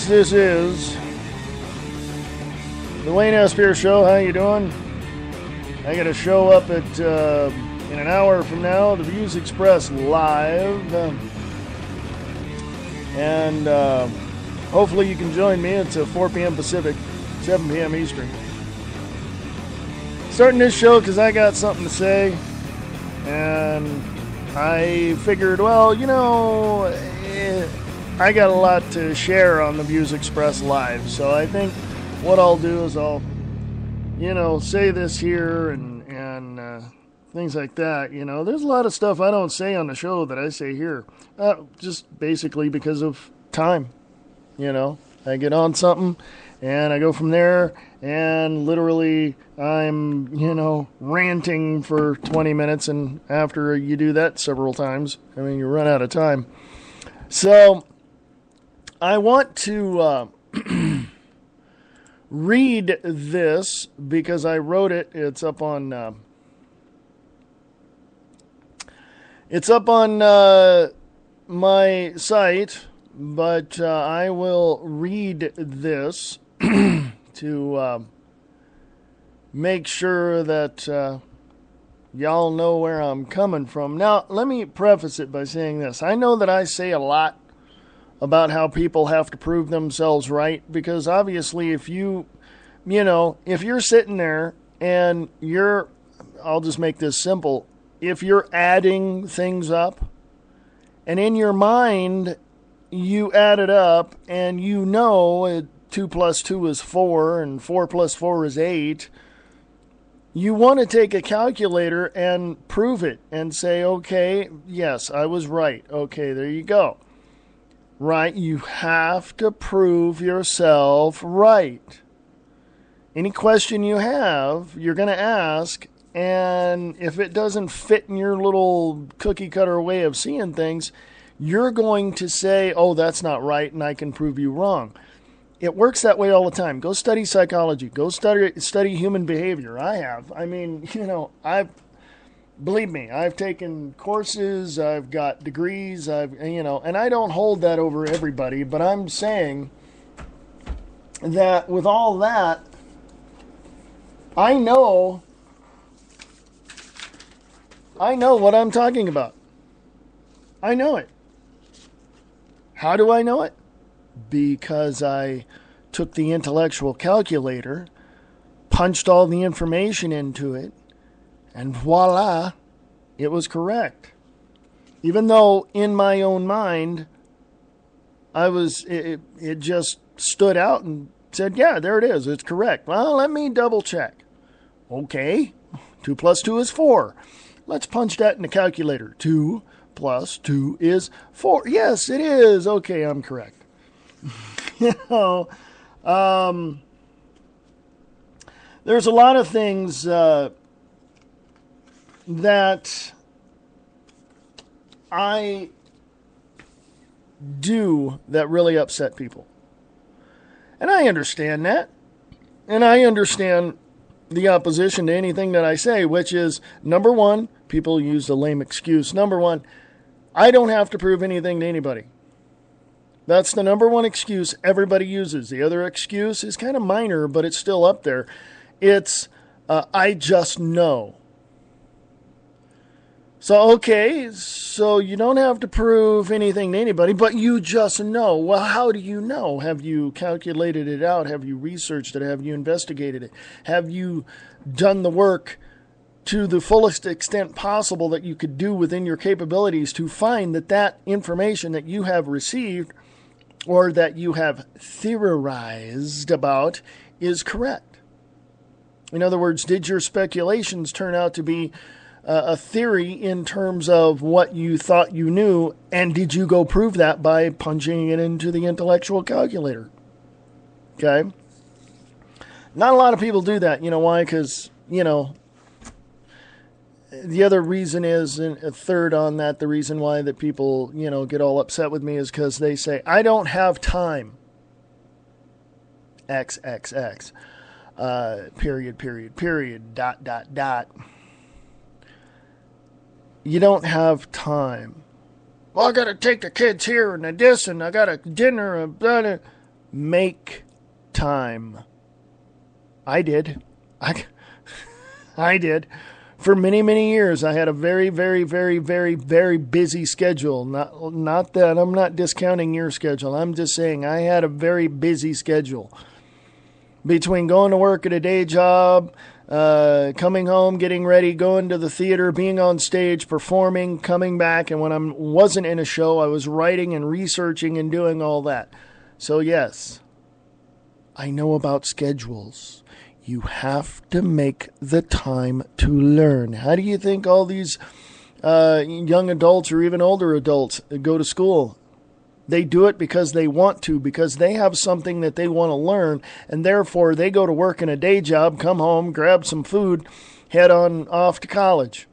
This is the Wayne S. Pierce Show. How you doing? I got a show up at in an hour from now, the Views Express live, and hopefully you can join me. It's 4 p.m. Pacific, 7 p.m. Eastern. Starting this show because I got something to say, and I figured, well, you know, I got a lot to share on the Views Express Live, so I think what I'll do is I'll, you know, say this here and things like that. You know, there's a lot of stuff I don't say on the show that I say here, just basically because of time. You know, I get on something and I go from there, and literally I'm, you know, ranting for 20 minutes, and after you do that several times, I mean, you run out of time. So I want to read this because I wrote it. It's up on my site, but I will read this to make sure that y'all know where I'm coming from. Now, let me preface it by saying this. I know that I say a lot about how people have to prove themselves right, because obviously if you're sitting there and I'll just make this simple, if you're adding things up and in your mind you add it up and you know 2 plus 2 is 4 and 4 plus 4 is 8, you want to take a calculator and prove it and say, okay, yes, I was right. Okay, there you go. Right, you have to prove yourself right. Any question you have, you're going to ask, and if it doesn't fit in your little cookie-cutter way of seeing things, you're going to say, oh, that's not right, and I can prove you wrong. It works that way all the time. Go study psychology. Go study human behavior. I have. I mean, you know, believe me, I've taken courses, I've got degrees, and I don't hold that over everybody, but I'm saying that with all that, I know what I'm talking about. I know it. How do I know it? Because I took the intellectual calculator, punched all the information into it, and voila, it was correct. Even though in my own mind, it just stood out and said, yeah, there it is, it's correct. Well, let me double check. Okay, 2 plus 2 is 4. Let's punch that in the calculator. 2 plus 2 is 4. Yes, it is. Okay, I'm correct. There's a lot of things that I do that really upset people. And I understand that. And I understand the opposition to anything that I say, which is, number one, people use the lame excuse. Number one, I don't have to prove anything to anybody. That's the number one excuse everybody uses. The other excuse is kind of minor, but it's still up there. It's, I just know. So, okay, so you don't have to prove anything to anybody, but you just know. Well, how do you know? Have you calculated it out? Have you researched it? Have you investigated it? Have you done the work to the fullest extent possible that you could do within your capabilities to find that information that you have received or that you have theorized about is correct? In other words, did your speculations turn out to be a theory in terms of what you thought you knew, and did you go prove that by punching it into the intellectual calculator? Okay? Not a lot of people do that. You know why? Because, the other reason is, and a third on that, the reason why that people, get all upset with me is because they say, I don't have time. XXX. Period, dot. You don't have time. Well, I got to take the kids here and this, and I got a dinner. And blah. Make time. I did. I did. For many, many years, I had a very, very, very, very, very busy schedule. Not that I'm not discounting your schedule. I'm just saying I had a very busy schedule. Between going to work at a day job, coming home, getting ready, going to the theater, being on stage, performing, coming back, and when I wasn't in a show, I was writing and researching and doing all that. So yes, I know about schedules. You have to make the time to learn. How do you think all these young adults or even older adults go to school? They do it because they want to, because they have something that they want to learn, and therefore they go to work in a day job, come home, grab some food, head on off to college,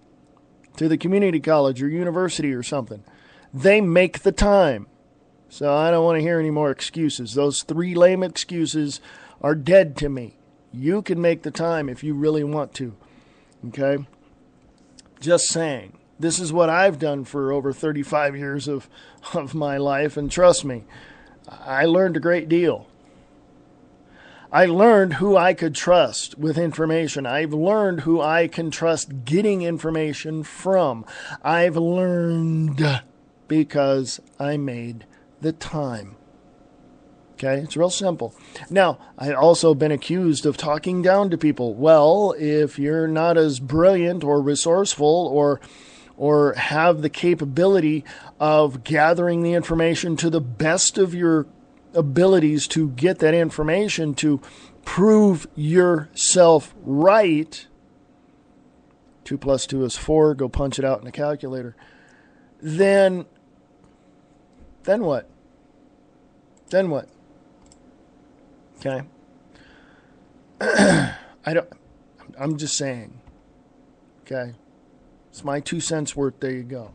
to the community college or university or something. They make the time. So I don't want to hear any more excuses. Those 3 lame excuses are dead to me. You can make the time if you really want to. Okay? Just saying. This is what I've done for over 35 years of my life, and trust me, I learned a great deal. I learned who I could trust with information. I've learned who I can trust getting information from. I've learned because I made the time. Okay, it's real simple. Now, I've also been accused of talking down to people. Well, if you're not as brilliant or resourceful or have the capability of gathering the information to the best of your abilities to get that information to prove yourself right, 2 + 2 is 4, go punch it out in a calculator, then what? Then what? Okay. I'm just saying. Okay. It's my 2 cents worth. There you go.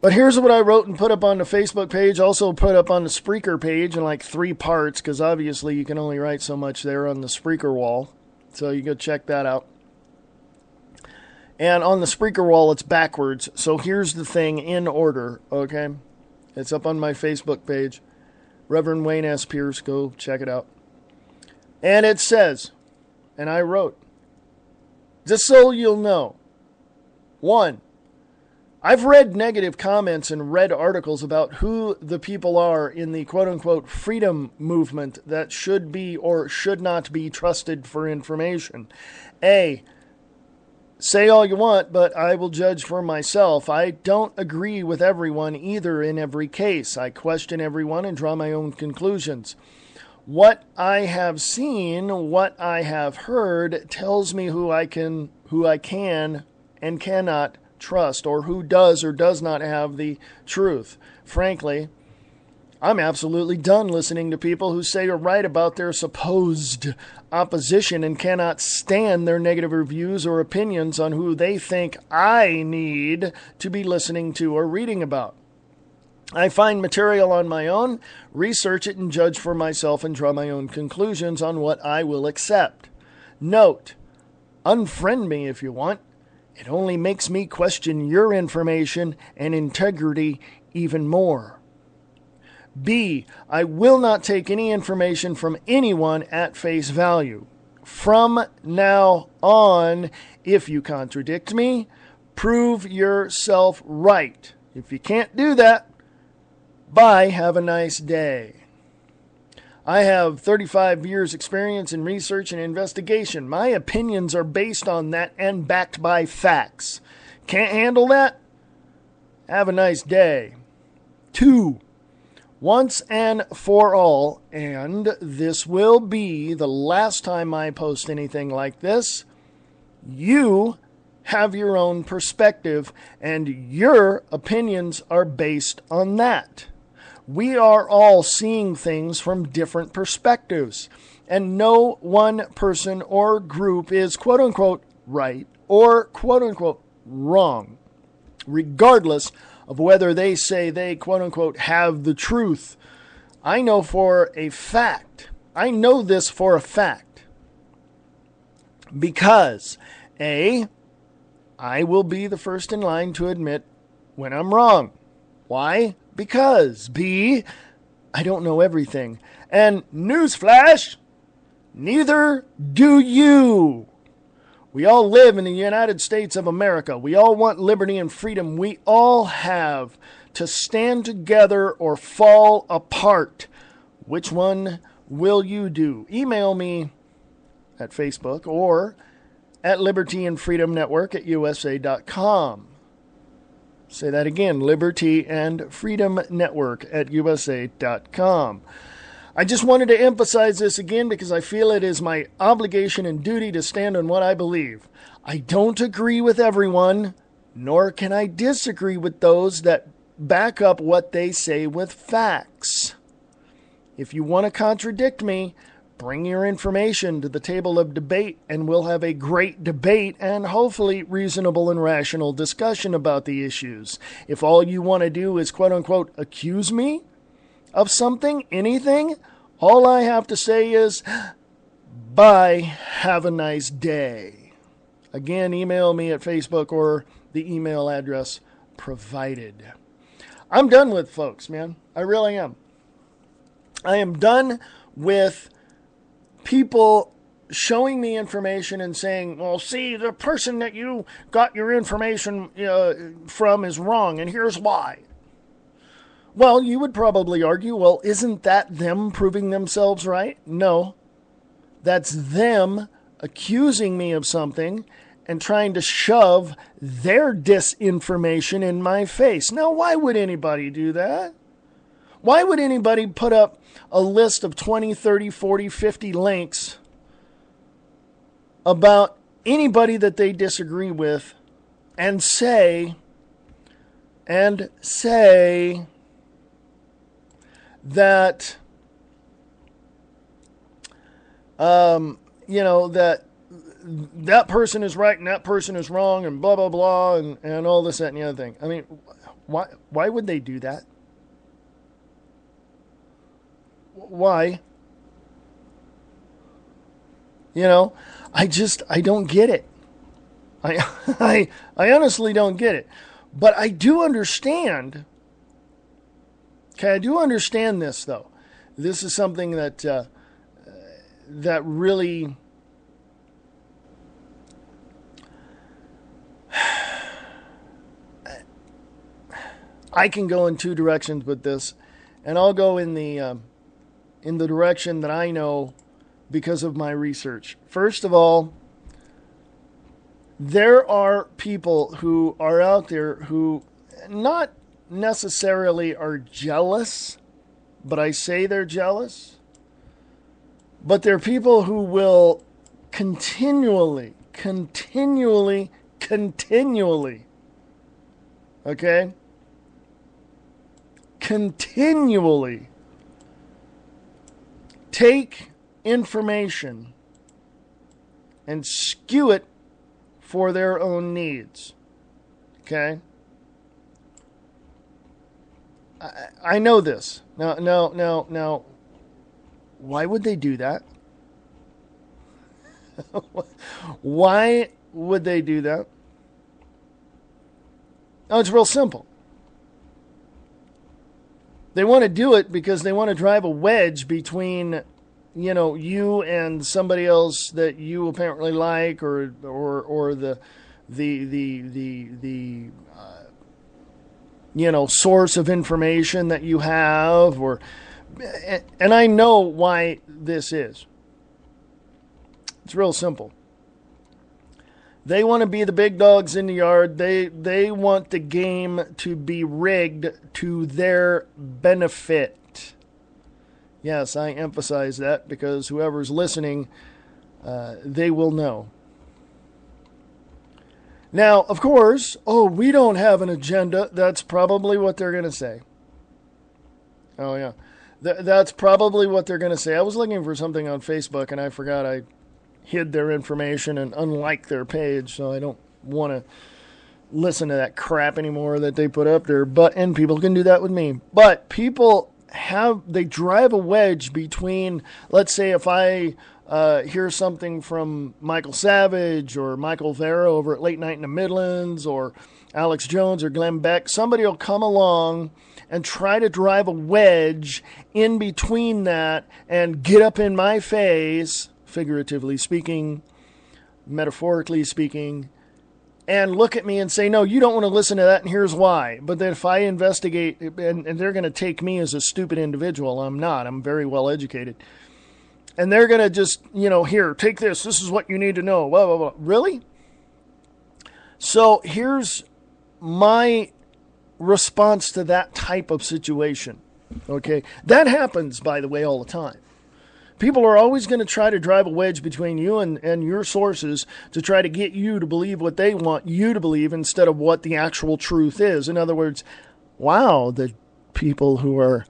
But here's what I wrote and put up on the Facebook page. Also put up on the Spreaker page in like 3 parts, because obviously you can only write so much there on the Spreaker wall. So you go check that out. And on the Spreaker wall, it's backwards. So here's the thing in order. Okay. It's up on my Facebook page. Reverend Wayne S. Pierce, go check it out. And it says, and I wrote, just so you'll know, 1, I've read negative comments and read articles about who the people are in the quote-unquote freedom movement that should be or should not be trusted for information. Say all you want, but I will judge for myself. I don't agree with everyone either in every case. I question everyone and draw my own conclusions. What I have seen, what I have heard, tells me who I can and cannot trust, or who does or does not have the truth. Frankly, I'm absolutely done listening to people who say or write about their supposed opposition and cannot stand their negative reviews or opinions on who they think I need to be listening to or reading about. I find material on my own, research it and judge for myself and draw my own conclusions on what I will accept. Note, unfriend me if you want. It only makes me question your information and integrity even more. B, I will not take any information from anyone at face value. From now on, if you contradict me, prove yourself right. If you can't do that, bye, have a nice day. I have 35 years experience in research and investigation. My opinions are based on that and backed by facts. Can't handle that? Have a nice day. 2, once and for all, and this will be the last time I post anything like this, you have your own perspective, and your opinions are based on that. We are all seeing things from different perspectives, And no one person or group is quote-unquote right or quote-unquote wrong, regardless of whether they say they quote-unquote have the truth. I know for a fact, I know this for a fact, because A, I will be the first in line to admit when I'm wrong. Why? Because B, I don't know everything. And newsflash, neither do you. We all live in the United States of America. We all want liberty and freedom. We all have to stand together or fall apart. Which one will you do? Email me at Facebook or at Liberty and Freedom Network at USA.com. Say that again, Liberty and Freedom Network at USA.com. I just wanted to emphasize this again because I feel it is my obligation and duty to stand on what I believe. I don't agree with everyone, nor can I disagree with those that back up what they say with facts. If you want to contradict me, bring your information to the table of debate and we'll have a great debate and hopefully reasonable and rational discussion about the issues. If all you want to do is quote-unquote accuse me of something, anything, all I have to say is, bye, have a nice day. Again, email me at Facebook or the email address provided. I'm done with folks, man. I really am. I am done with people showing me information and saying, well, see, the person that you got your information from is wrong, and here's why. Well, you would probably argue, well, isn't that them proving themselves right? No. That's them accusing me of something and trying to shove their disinformation in my face. Now, why would anybody do that? Why would anybody put up a list of 20, 30, 40, 50 links about anybody that they disagree with and say that, that person is right and that person is wrong and blah, blah, blah, and all this, that, and the other thing. I mean, why would they do that? Why? I don't get it. I honestly don't get it. But I do understand. Okay, I do understand this, though. This is something that that really I can go in two directions with this, and I'll go in the direction that I know because of my research. First of all, there are people who are out there who not necessarily are jealous, but I say they're jealous. But they're people who will continually, okay? Continually take information and skew it for their own needs. Okay? I know this. Now, why would they do that? Why would they do that? Oh, it's real simple. They want to do it because they want to drive a wedge between, you and somebody else that you apparently like, or the source of information that you have, and I know why this is. It's real simple. They want to be the big dogs in the yard. They want the game to be rigged to their benefit. Yes, I emphasize that because whoever's listening, they will know. Now, of course, we don't have an agenda. That's probably what they're going to say. Oh, yeah. That's probably what they're going to say. I was looking for something on Facebook, and I forgot I hid their information and unliked their page, so I don't want to listen to that crap anymore that they put up there. And people can do that with me. But people they drive a wedge between, let's say if I hear something from Michael Savage or Michael Vera over at Late Night in the Midlands or Alex Jones or Glenn Beck, somebody will come along and try to drive a wedge in between that and get up in my face, figuratively speaking, metaphorically speaking, and look at me and say, no, you don't want to listen to that, and here's why. But then if I investigate, and they're going to take me as a stupid individual, I'm not. I'm very well educated. And they're going to just, here, take this. This is what you need to know. Blah, blah, blah. Really? So here's my response to that type of situation. Okay? That happens, by the way, all the time. People are always going to try to drive a wedge between you and your sources to try to get you to believe what they want you to believe instead of what the actual truth is. In other words, wow, the people who are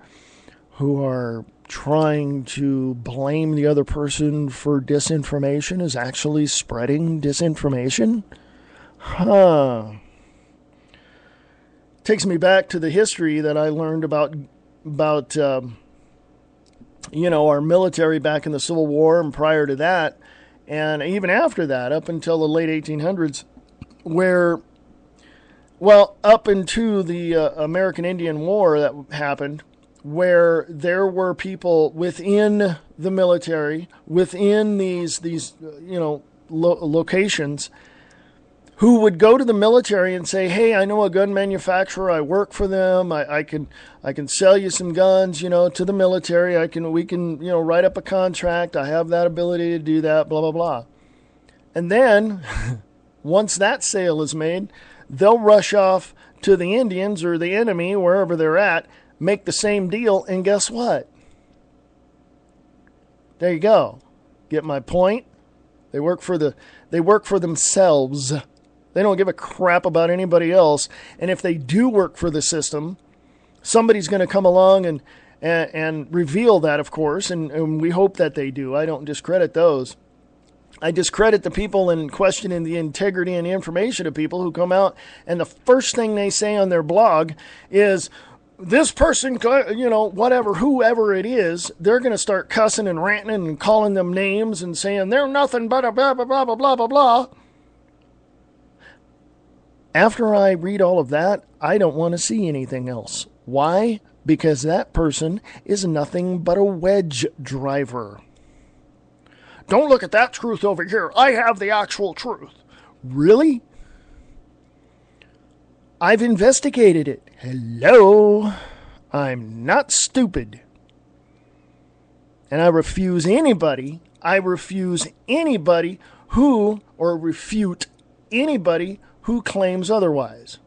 trying to blame the other person for disinformation is actually spreading disinformation? Takes me back to the history that I learned about our military back in the Civil War and prior to that, and even after that, up until the late 1800s, up into the American Indian War that happened, where there were people within the military, within these locations, who would go to the military and say, hey, I know a gun manufacturer, I work for them, I can sell you some guns, to the military, we can write up a contract, I have that ability to do that, blah, blah, blah. And then, once that sale is made, they'll rush off to the Indians or the enemy, wherever they're at, make the same deal, and guess what? There you go. Get my point? They work for themselves. They don't give a crap about anybody else. And if they do work for the system, somebody's going to come along and reveal that, of course, and we hope that they do. I don't discredit those. I discredit the people and questioning the integrity and the information of people who come out, and the first thing they say on their blog is, this person, whatever, whoever it is, they're going to start cussing and ranting and calling them names and saying they're nothing but a blah, blah, blah, blah, blah, blah, blah. After I read all of that, I don't want to see anything else. Why? Because that person is nothing but a wedge driver. Don't look at that truth over here. I have the actual truth. Really? I've investigated it. Hello? I'm not stupid. And I refute anybody who claims otherwise.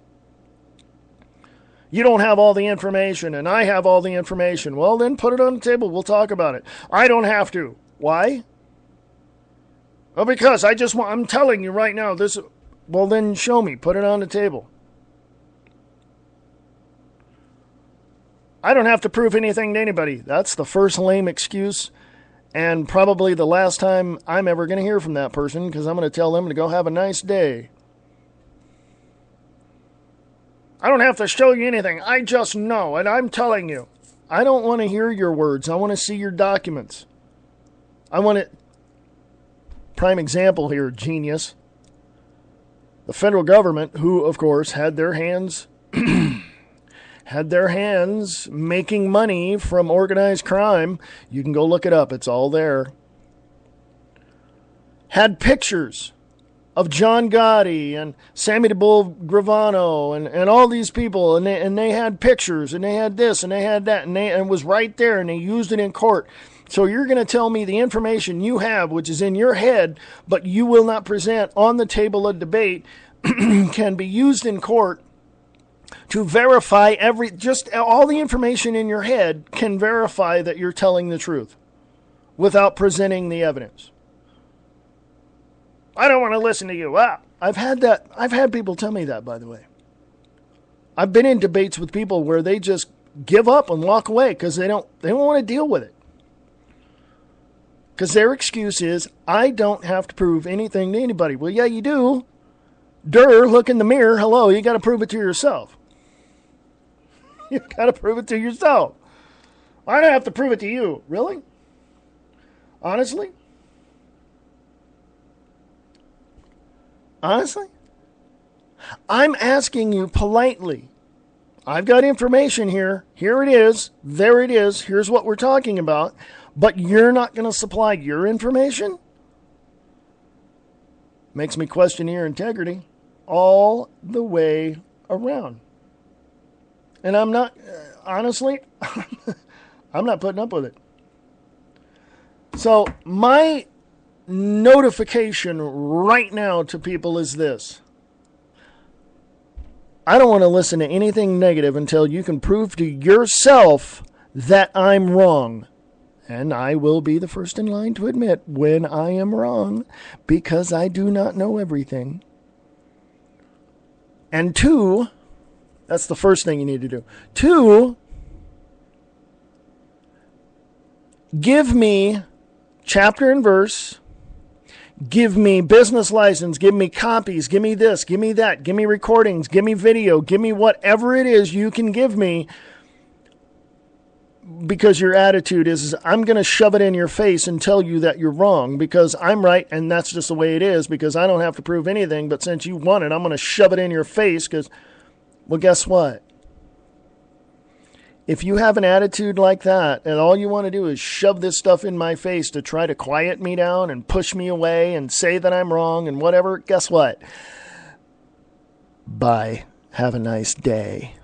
You don't have all the information, and I have all the information. Well, then put it on the table. We'll talk about it. I don't have to. Why? Well, because I'm telling you right now, well, then show me. Put it on the table. I don't have to prove anything to anybody. That's the first lame excuse, and probably the last time I'm ever going to hear from that person, because I'm going to tell them to go have a nice day. I don't have to show you anything. I just know, and I'm telling you. I don't want to hear your words. I want to see your documents. Prime example here, genius. The federal government, who, of course, had their hands making money from organized crime. You can go look it up. It's all there. Had pictures of John Gotti and Sammy DeBull Gravano and all these people, and they had pictures, and they had this, and they had that, and it was right there, and they used it in court. So you're going to tell me the information you have, which is in your head, but you will not present on the table of debate, can be used in court to verify just all the information in your head can verify that you're telling the truth without presenting the evidence. I don't want to listen to you. Wow. I've had people tell me that, by the way. I've been in debates with people where they just give up and walk away because they don't want to deal with it. Because their excuse is, I don't have to prove anything to anybody. Well, yeah, you do. Look in the mirror. Hello, you got to prove it to yourself. You've got to prove it to yourself. I don't have to prove it to you. Really? Honestly? Honestly? I'm asking you politely. I've got information here. Here it is. There it is. Here's what we're talking about. But you're not going to supply your information? Makes me question your integrity all the way around. And I'm not, honestly, I'm not putting up with it. So my notification right now to people is this. I don't want to listen to anything negative until you can prove to yourself that I'm wrong. And I will be the first in line to admit when I am wrong, because I do not know everything. And 2, that's the first thing you need to do. 2, give me chapter and verse. Give me business license. Give me copies. Give me this. Give me that. Give me recordings. Give me video. Give me whatever it is you can give me. Because your attitude is I'm going to shove it in your face and tell you that you're wrong because I'm right and that's just the way it is because I don't have to prove anything. But since you want it, I'm going to shove it in your face because, well, guess what? If you have an attitude like that and all you want to do is shove this stuff in my face to try to quiet me down and push me away and say that I'm wrong and whatever, guess what? Bye. Have a nice day.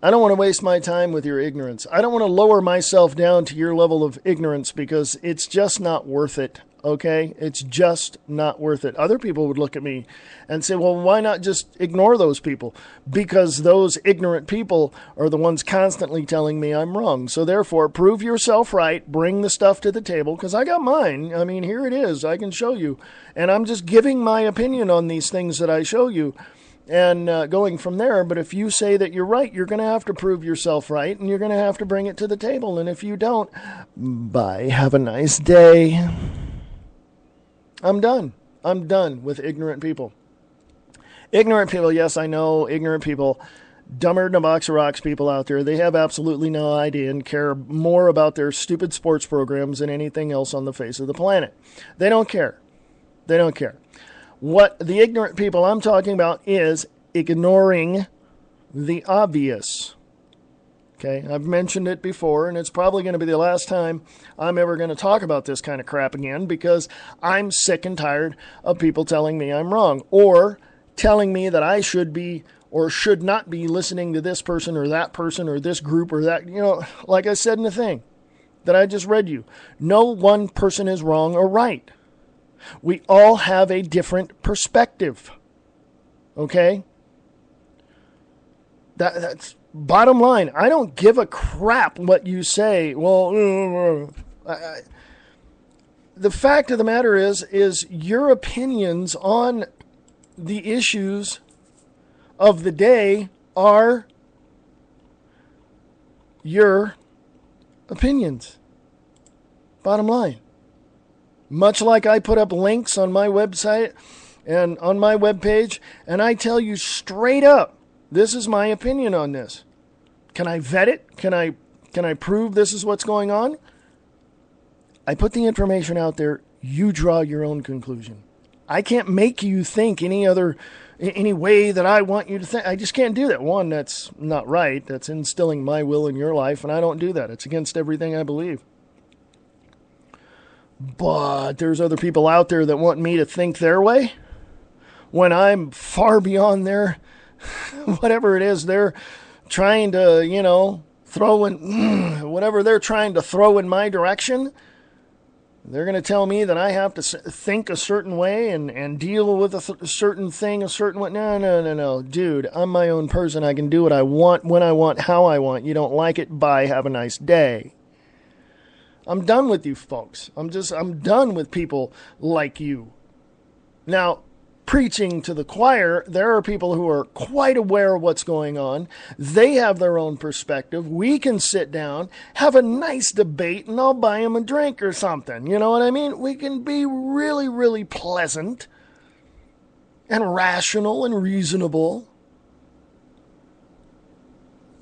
I don't want to waste my time with your ignorance. I don't want to lower myself down to your level of ignorance because it's just not worth it, okay? It's just not worth it. Other people would look at me and say, well, why not just ignore those people? Because those ignorant people are the ones constantly telling me I'm wrong. So therefore, prove yourself right, bring the stuff to the table, because I got mine. I mean, here it is. I can show you. And I'm just giving my opinion on these things that I show you. And going from there, but if you say that you're right, you're going to have to prove yourself right, and you're going to have to bring it to the table. And if you don't, bye. Have a nice day. I'm done. I'm done with ignorant people. Ignorant people, yes, I know, ignorant people, dumber than a box of rocks people out there. They have absolutely no idea and care more about their stupid sports programs than anything else on the face of the planet. They don't care. They don't care. What the ignorant people I'm talking about is ignoring the obvious. Okay, I've mentioned it before, and it's probably going to be the last time I'm ever going to talk about this kind of crap again because I'm sick and tired of people telling me I'm wrong or telling me that I should be or should not be listening to this person or this group or that. You know, like I said in the thing that I just read you, no one person is wrong or right. We all have a different perspective. Okay? That's bottom line. I don't give a crap what you say. Well, the fact of the matter is your opinions on the issues of the day are your opinions. Bottom line. Much like I put up links on my website and on my webpage, and I tell you straight up, this is my opinion on this. Can I vet it? Can I prove this is what's going on? I put the information out there. You draw your own conclusion. I can't make you think any way that I want you to think. I just can't do that. One, that's not right. That's instilling my will in your life, and I don't do that. It's against everything I believe. But there's other people out there that want me to think their way when I'm far beyond their, whatever it is they're trying to, throw in, whatever they're trying to throw in my direction. They're going to tell me that I have to think a certain way and deal with a certain thing a certain way. No. Dude, I'm my own person. I can do what I want, when I want, how I want. You don't like it? Bye. Have a nice day. I'm done with you folks. I'm done with people like you. Now, preaching to the choir. There are people who are quite aware of what's going on. They have their own perspective. We can sit down, have a nice debate, and I'll buy them a drink or something. You know what I mean? We can be really, really pleasant and rational and reasonable.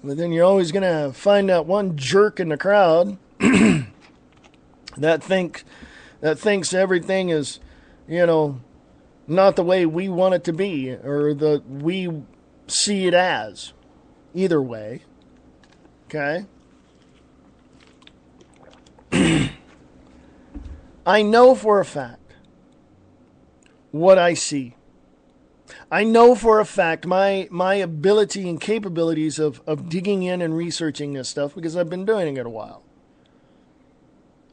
But then you're always going to find that one jerk in the crowd that thinks everything is, not the way we want it to be, or we see it as. Either way. Okay? I know for a fact what I see. I know for a fact my ability and capabilities of digging in and researching this stuff, because I've been doing it a while.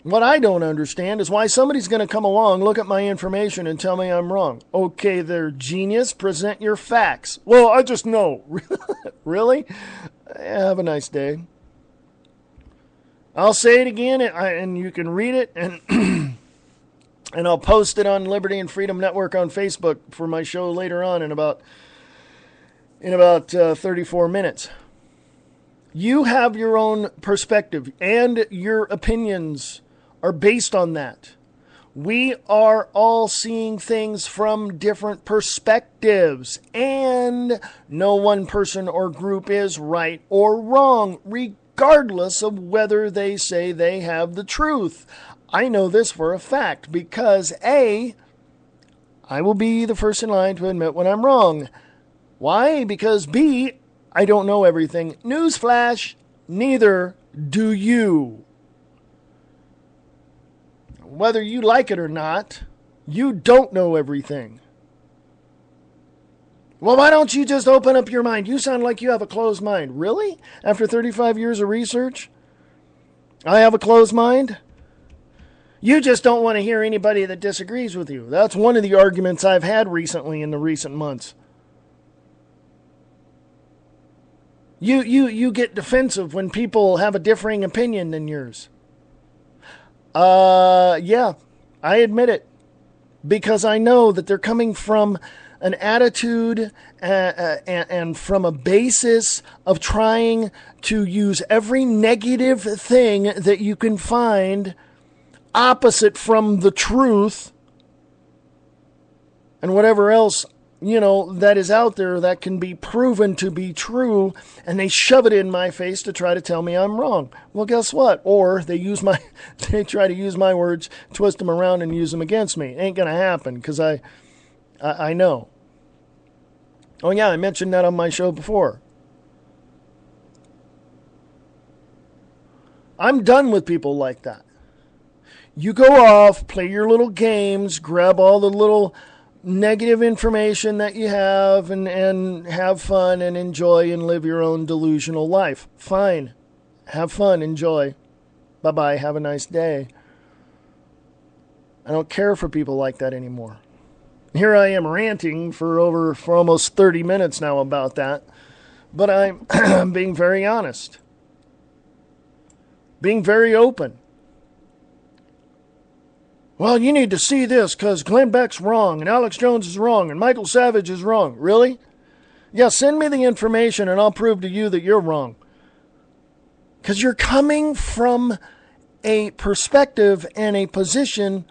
What I don't understand is why somebody's going to come along, look at my information, and tell me I'm wrong. Okay, they're genius. Present your facts. Well, I just know. Really? Have a nice day. I'll say it again, and you can read it, and and I'll post it on Liberty and Freedom Network on Facebook for my show later on in about 34 minutes. You have your own perspective, and your opinions are based on that. We are all seeing things from different perspectives, and no one person or group is right or wrong, regardless of whether they say they have the truth. I know this for a fact because A, I will be the first in line to admit when I'm wrong. Why? Because B, I don't know everything. Newsflash, neither do you. Whether you like it or not, you don't know everything. Well, why don't you just open up your mind? You sound like you have a closed mind. Really? After 35 years of research? I have a closed mind? You just don't want to hear anybody that disagrees with you. That's one of the arguments I've had recently in the recent months. You get defensive when people have a differing opinion than yours. Yeah, I admit it. Because I know that they're coming from an attitude and from a basis of trying to use every negative thing that you can find opposite from the truth and whatever else, that is out there that can be proven to be true, and they shove it in my face to try to tell me I'm wrong. Well, guess what? Or they try to use my words, twist them around, and use them against me. Ain't gonna happen, because I know. Oh yeah, I mentioned that on my show before. I'm done with people like that. You go off, play your little games, grab all the little negative information that you have, and have fun and enjoy and live your own delusional life. Fine. Have fun. Enjoy. Bye-bye. Have a nice day. I don't care for people like that anymore. Here I am ranting for almost 30 minutes now about that. But I'm being very honest. Being very open. Well, you need to see this because Glenn Beck's wrong and Alex Jones is wrong and Michael Savage is wrong. Really? Yeah, send me the information and I'll prove to you that you're wrong. Because you're coming from a perspective and a position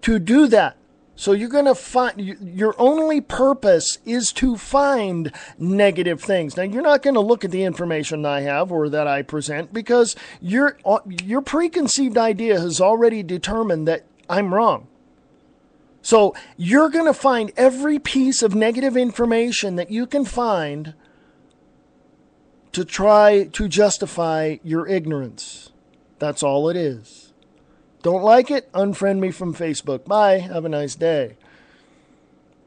to do that. So you're going to find, your only purpose is to find negative things. Now, you're not going to look at the information I have or that I present because your preconceived idea has already determined that I'm wrong. So you're going to find every piece of negative information that you can find to try to justify your ignorance. That's all it is. Don't like it? Unfriend me from Facebook. Bye. Have a nice day.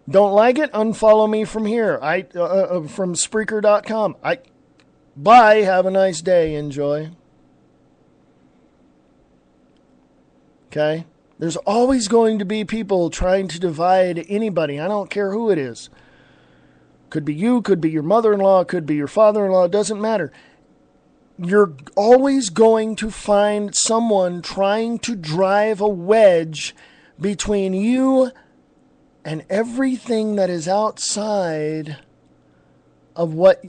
Don't like it? Unfollow me from here. From Spreaker.com. Bye. Have a nice day. Enjoy. Okay? There's always going to be people trying to divide anybody. I don't care who it is. Could be you, could be your mother-in-law, could be your father-in-law. It doesn't matter. You're always going to find someone trying to drive a wedge between you And everything that is outside of what,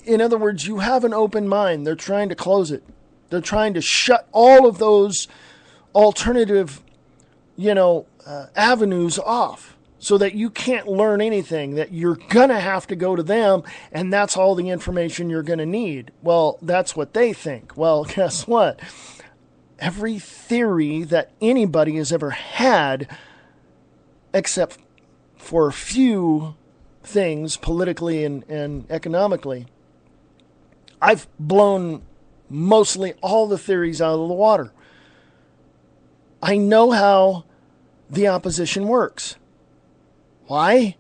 in other words, you have an open mind. They're trying to close it. They're trying to shut all of those alternative, avenues off so that you can't learn anything, that you're going to have to go to them, and that's all the information you're going to need. Well, that's what they think. Well, guess what? Every theory that anybody has ever had, except for a few things politically and economically, I've blown mostly all the theories out of the water. I know how the opposition works. Why?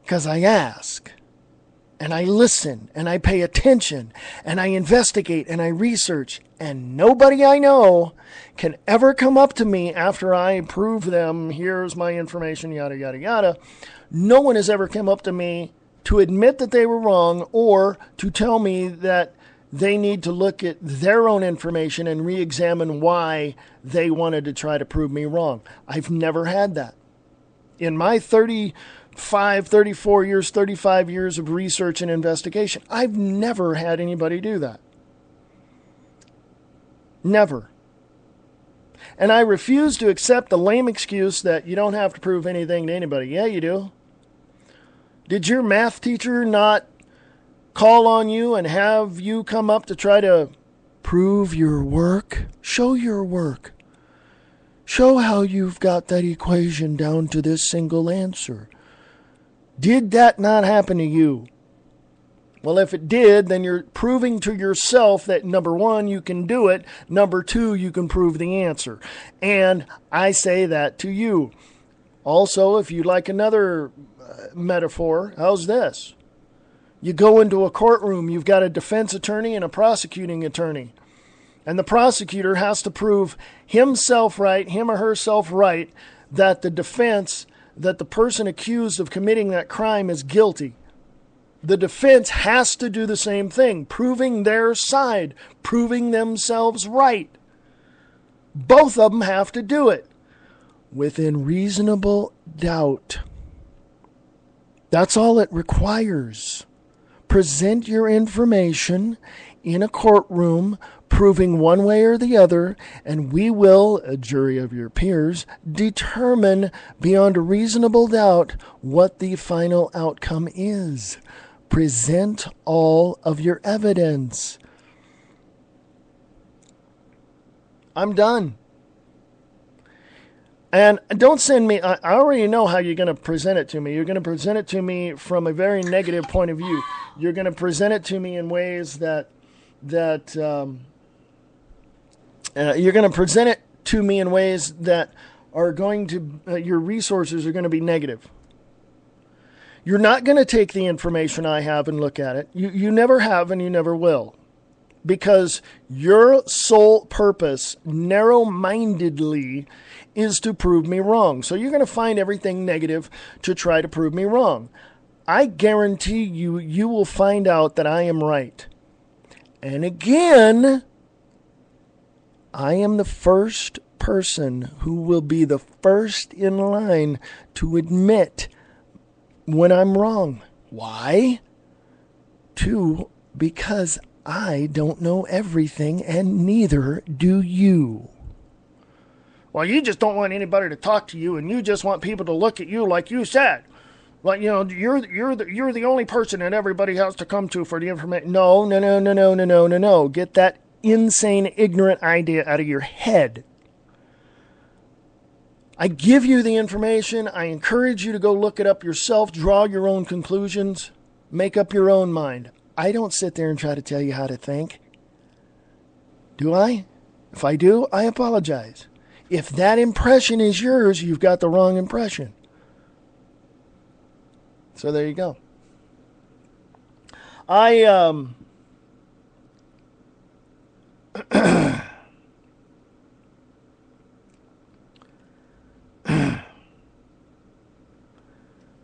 Because I ask, and I listen, and I pay attention, and I investigate, and I research, and nobody I know can ever come up to me after I prove them, here's my information, yada, yada, yada. No one has ever come up to me to admit that they were wrong or to tell me that they need to look at their own information and re-examine why they wanted to try to prove me wrong. I've never had that. In my 34 years, 35 years of research and investigation, I've never had anybody do that. Never. And I refuse to accept the lame excuse that you don't have to prove anything to anybody. Yeah, you do. Did your math teacher not call on you and have you come up to try to prove your work? Show your work. Show how you've got that equation down to this single answer. Did that not happen to you? Well, if it did, then you're proving to yourself that, number one, you can do it. Number two, you can prove the answer. And I say that to you. Also, if you'd like another metaphor, how's this? You go into a courtroom, you've got a defense attorney and a prosecuting attorney. And the prosecutor has to prove himself right, him or herself right, that the defense, that the person accused of committing that crime is guilty. The defense has to do the same thing, proving their side, proving themselves right. Both of them have to do it within reasonable doubt. That's all it requires. Present your information in a courtroom, proving one way or the other, and we will, a jury of your peers, determine beyond a reasonable doubt what the final outcome is. Present all of your evidence. I'm done. And don't send me, I already know how you're going to present it to me. You're going to present it to me from a very negative point of view. You're going to present it to me in ways that you're going to present it to me in ways that are going to, your resources are going to be negative. You're not going to take the information I have and look at it. You never have and you never will. Because your sole purpose, narrow-mindedly, is to prove me wrong. So you're going to find everything negative to try to prove me wrong. I guarantee you, you will find out that I am right. And again, I am the first person who will be the first in line to admit when I'm wrong. Why? Two, because I don't know everything, and neither do you. Well, you just don't want anybody to talk to you, and you just want people to look at you like you said. Like, you're the only person that everybody has to come to for the information. No. Get that insane, ignorant idea out of your head. I give you the information. I encourage you to go look it up yourself, draw your own conclusions, make up your own mind. I don't sit there and try to tell you how to think. Do I? If I do, I apologize. If that impression is yours, you've got the wrong impression. So there you go.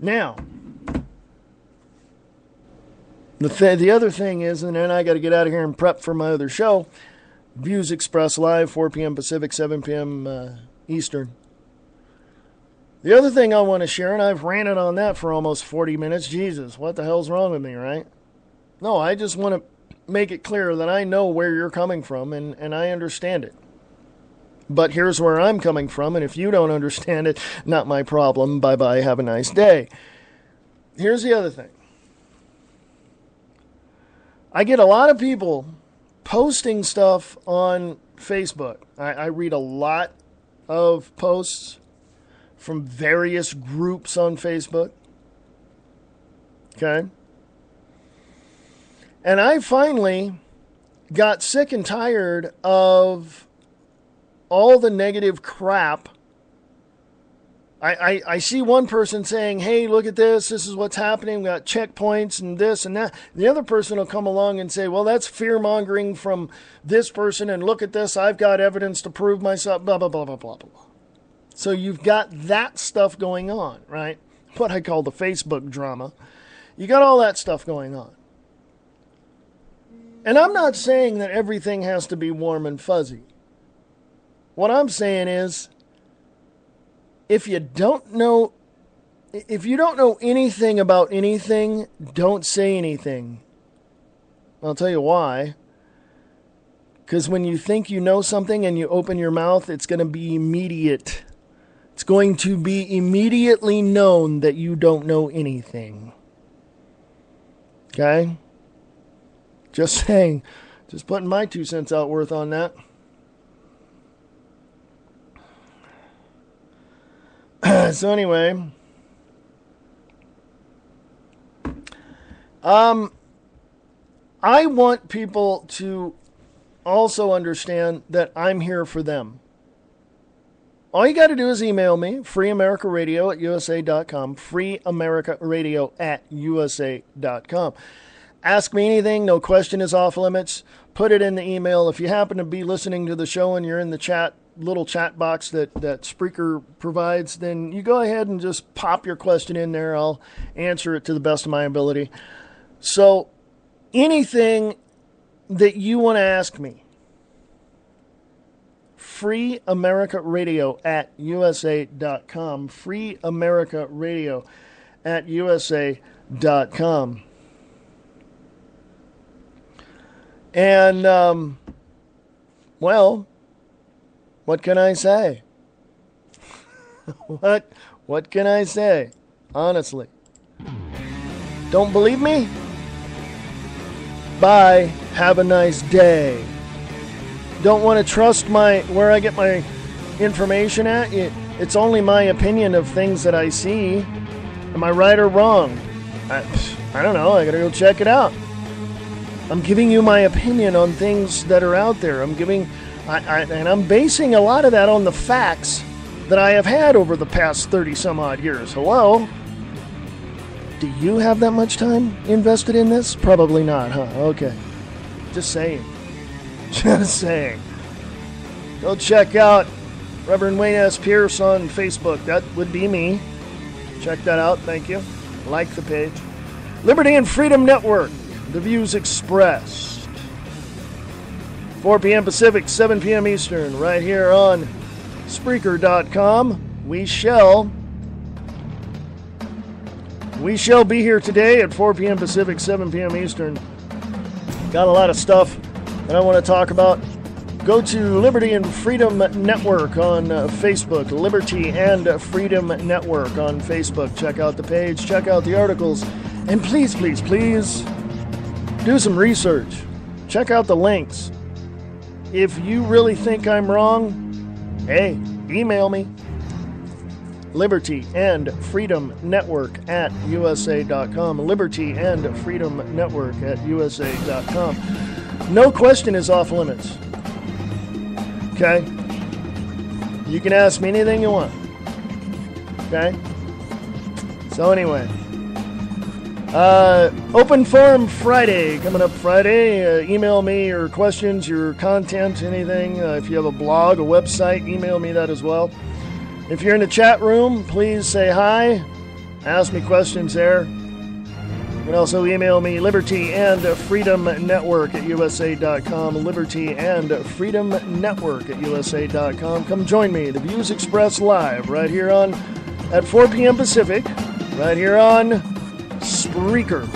Now, the other thing is, and then I got to get out of here and prep for my other show, Views Express Live, 4 p.m. Pacific, 7 p.m. Eastern. The other thing I want to share, and I've ranted on that for almost 40 minutes. Jesus, what the hell's wrong with me, right? No, I just want to make it clear that I know where you're coming from, and I understand it. But here's where I'm coming from, and if you don't understand it, not my problem. Bye-bye, have a nice day. Here's the other thing. I get a lot of people posting stuff on Facebook. I read a lot of posts from various groups on Facebook. Okay? And I finally got sick and tired of all the negative crap. I see one person saying, hey, look at this is what's happening, we got checkpoints and this and that. The other person will come along and say, well, that's fear-mongering from this person, and look at this, I've got evidence to prove myself, blah, blah, blah, blah, blah, blah. So you've got that stuff going on, right? What I call the Facebook drama. You got all that stuff going on. And I'm not saying that everything has to be warm and fuzzy. What I'm saying is, if you don't know anything about anything, don't say anything. I'll tell you why. Because when you think you know something and you open your mouth, it's going to be immediate. It's going to be immediately known that you don't know anything. Okay? Just saying. Just putting my 2 cents out worth on that. So anyway, I want people to also understand that I'm here for them. All you got to do is email me, freeamericaradio@usa.com, freeamericaradio@usa.com. Ask me anything, no question is off limits. Put it in the email. If you happen to be listening to the show and you're in the little chat box that Spreaker provides, then you go ahead and just pop your question in there. I'll answer it to the best of my ability. So anything that you want to ask me, freeamericaradio@usa.com, freeamericaradio@usa.com. And, well, what can I say? What can I say? Honestly. Don't believe me? Bye. Have a nice day. Don't want to trust where I get my information at? It's only my opinion of things that I see. Am I right or wrong? I don't know. I gotta go check it out. I'm giving you my opinion on things that are out there. And I'm basing a lot of that on the facts that I have had over the past 30 some odd years. Hello? Do you have that much time invested in this? Probably not, huh? Okay. Just saying. Just saying. Go check out Reverend Wayne S. Pierce on Facebook. That would be me. Check that out. Thank you. Like the page. Liberty and Freedom Network. The views expressed. 4 p.m. Pacific, 7 p.m. Eastern, right here on Spreaker.com. We shall be here today at 4 p.m. Pacific, 7 p.m. Eastern. Got a lot of stuff that I want to talk about. Go to Liberty and Freedom Network on Facebook. Liberty and Freedom Network on Facebook. Check out the page. Check out the articles. And please, please, please, do some research. Check out the links. If you really think I'm wrong, hey, email me. Liberty and Freedom Network at USA.com. Liberty and Freedom Network at USA.com. No question is off limits. Okay? You can ask me anything you want. Okay? So anyway. Open Forum Friday, coming up Friday. Email me your questions, your content, anything. If you have a blog, a website, email me that as well. If you're in the chat room, please say hi. Ask me questions there. You can also email me, Liberty and Freedom Network at USA.com. Liberty and Freedom Network at USA.com. Come join me, the views expressed live right here on at 4 p.m. Pacific, right here on Spreaker.com.